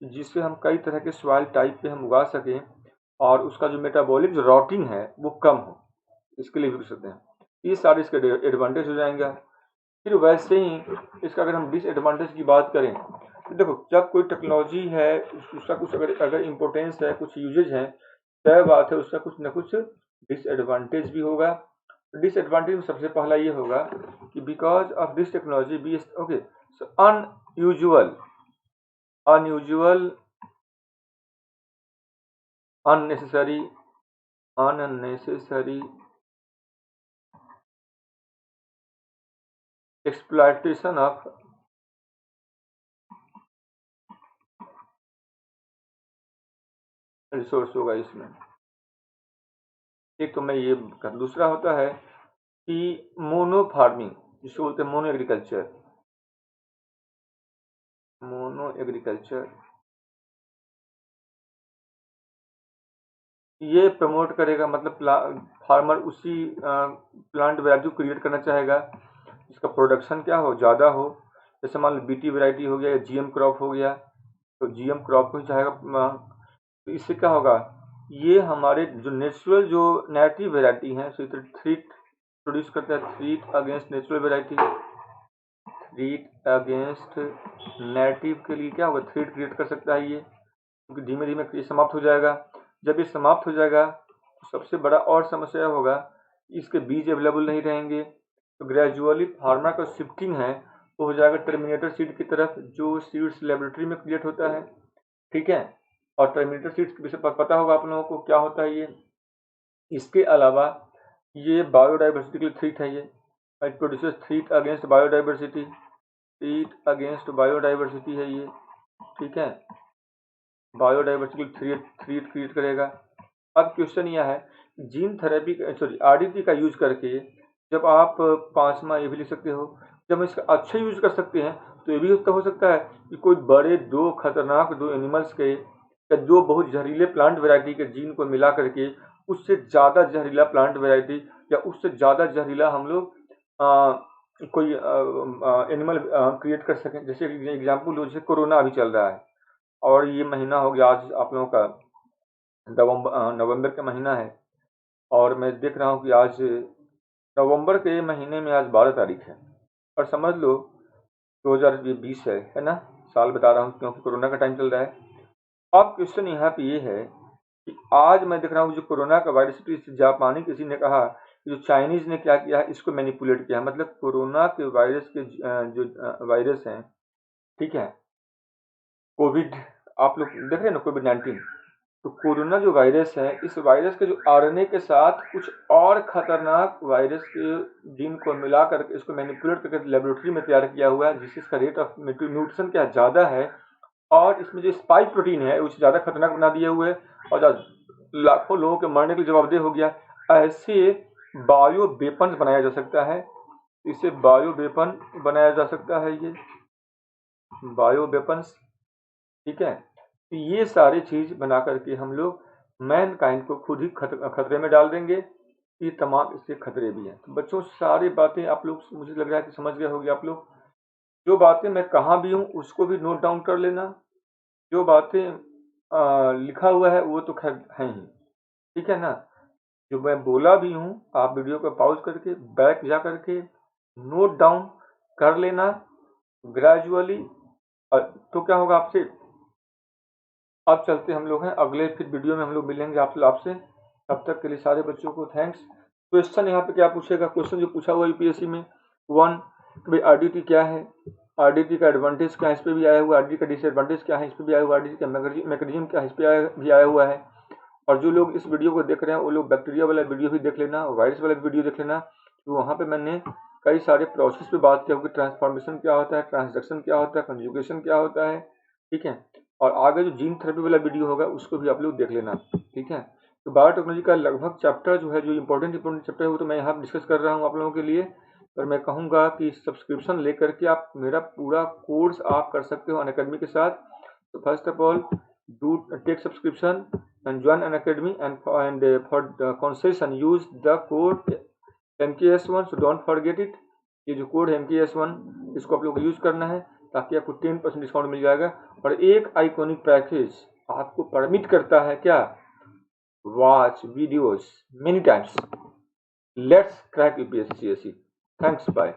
[SPEAKER 1] जिससे हम कई तरह के सॉइल टाइप पे हम उगा सकें और उसका जो मेटाबॉलिक जो रॉटिंग है वो कम हो, इसके लिए भी कर सकते हैं। ये सारे इसके एडवांटेज हो जाएंगे। फिर वैसे ही इसका अगर हम डिसएडवांटेज की बात करें तो देखो, जब कोई टेक्नोलॉजी है उसका कुछ अगर इम्पोर्टेंस है, कुछ यूजेज है, तय बात है उसका कुछ ना कुछ डिसएडवांटेज भी होगा। डिसएडवांटेज में सबसे पहला ये होगा कि because of this technology be okay unusual unnecessary exploitation of resource होगा इसमें। एक तो मैं ये दूसरा होता है कि मोनो फार्मिंग, जिसको बोलते हैं मोनो एग्रीकल्चर, ये प्रमोट करेगा, मतलब फार्मर उसी प्लांट वैरायटी को क्रिएट करना चाहेगा जिसका प्रोडक्शन क्या हो, ज़्यादा हो। जैसे मान लो बीटी वैरायटी हो गया या जीएम क्रॉप हो गया, तो जीएम क्रॉप को ही चाहेगा। तो इससे क्या होगा, ये हमारे जो नेचुरल जो नेटिव वैरायटी हैं सो थ्रीट प्रोड्यूस करता है, threat against natural variety, threat against native के लिए क्या होगा, थ्रीट क्रिएट कर सकता है ये, क्योंकि धीमे धीमे ये समाप्त हो जाएगा। जब ये समाप्त हो जाएगा तो सबसे बड़ा और समस्या होगा इसके बीज अवेलेबल नहीं रहेंगे, तो ग्रेजुअली फार्मर का शिफ्टिंग है वो हो जाएगा टर्मिनेटर सीड की तरफ, जो सीड्स लेबोरेटरी में क्रिएट होता है, ठीक है। और टर्मिनेटर सीड्स के विषय पर पता होगा आप लोगों को क्या होता है ये। इसके अलावा ये बायोडाइवर्सिटी के लिए थ्रीट है, ये it produces threat against biodiversity, threat against biodiversity है ये, ठीक है। बायोडाइवर्सिटी थ्रीट क्रिएट करेगा। अब क्वेश्चन यह है जीन थेरेपी आरडीटी का यूज करके, जब आप पांचवा ये भी लिख सकते हो, जब हम इसका अच्छा यूज कर सकते हैं तो ये भी हो सकता है कि कोई बड़े दो खतरनाक दो एनिमल्स के या दो बहुत जहरीले प्लांट वैरायटी के जीन को मिला करके उससे ज़्यादा जहरीला प्लांट वैरायटी या उससे ज़्यादा जहरीला हम लोग कोई एनिमल क्रिएट कर सकें। जैसे एग्जाम्पल लो, जैसे कोरोना अभी चल रहा है और ये महीना हो गया, आज आप लोगों का नवंबर का महीना है और मैं देख रहा हूँ कि आज नवंबर के महीने में आज 12 तारीख है और समझ लो 2020 है ना, साल बता रहा हूँ क्योंकि कोरोना का टाइम चल रहा है। अब क्वेश्चन यहाँ पे ये है कि आज मैं देख रहा हूँ जो कोरोना का वायरस, जापानी किसी ने कहा जो चाइनीज ने क्या किया है इसको मैनिपुलेट किया, मतलब कोरोना के वायरस के जो वायरस हैं, ठीक है, कोविड आप लोग देख रहे हैं ना, कोविड-19, तो कोरोना जो वायरस है इस वायरस के जो आरएनए के साथ कुछ और खतरनाक वायरस के जीन को मिलाकर इसको मैनिपुलेट करके लेबोरेटरी में तैयार किया हुआ है, जिससे इसका रेट ऑफ म्यूटेशन क्या ज़्यादा है और इसमें जो स्पाइक प्रोटीन है उसे ज़्यादा खतरनाक बना दिए हुए और लाखों लोगों के मरने के लिए जवाबदेह हो गया। ऐसे बायो वेपन्स बनाया जा सकता है, इसे बायो वेपन बनाया जा सकता है, ये बायो वेपन्स, ठीक है। तो ये सारी चीज़ बना करके हम लोग मैनकाइंड को खुद ही खतरे में डाल देंगे ये तमाम इसके खतरे भी हैं। तो बच्चों सारी बातें आप लोग मुझे लग रहा है कि समझ गए होंगे आप लोग। जो बातें मैं कहाँ भी हूँ उसको भी नोट डाउन कर लेना। जो बातें लिखा हुआ है वो तो खैर है ही, ठीक है ना। जो मैं बोला भी हूँ आप वीडियो को पॉज करके बैक जा करके नोट डाउन कर लेना ग्रेजुअली। तो क्या होगा आपसे, अब चलते हम लोग हैं अगले फिर वीडियो में हम लोग मिलेंगे आपसे। तब तक के लिए सारे बच्चों को थैंक्स। क्वेश्चन यहाँ पे क्या पूछेगा, क्वेश्चन जो पूछा हुआ यूपीएससी में 1 कि भाई आरडीटी क्या है, आरडीटी का एडवांटेज क्या है, इस पर भी आया हुआ, आरडीटी का डिसएडवांटेज क्या है, इस पर भी आया हुआ, आरडीटी का मैकेनिज्म क्या है, इस पर भी आया हुआ है। और जो लोग इस वीडियो को देख रहे हैं वो लोग बैक्टीरिया वाला वीडियो भी देख लेना, वायरस वाला वीडियो देख लेना। तो वहाँ पे मैंने कई सारे प्रोसेस पे बात किया होगी, ट्रांसफॉर्मेशन क्या होता है, ट्रांसडक्शन क्या होता है, कंजुगेशन क्या होता है, ठीक है। और आगे जो जीन थेरेपी वाला वीडियो होगा उसको भी आप लोग देख लेना, ठीक है। तो बायोटेक्नोलॉजी का लगभग चैप्टर जो है, जो इंपॉर्टेंट चैप्टर है वो तो मैं यहाँ डिस्कस कर रहा हूँ आप लोगों के लिए। पर मैं कहूँगा कि सब्सक्रिप्शन लेकर के आप मेरा पूरा कोर्स आप कर सकते हो अनअकैडमी के साथ। तो first of all do take subscription and join an academy, and for the concession use the code MKS1, so don't forget it। ये जो कोड है MKS1 इसको आप लोग यूज करना है ताकि आपको 10% डिस्काउंट मिल जाएगा। और एक आइकॉनिक पैकेज आपको परमिट करता है क्या, watch videos many times. Let's crack UPSC. Thanks, bye.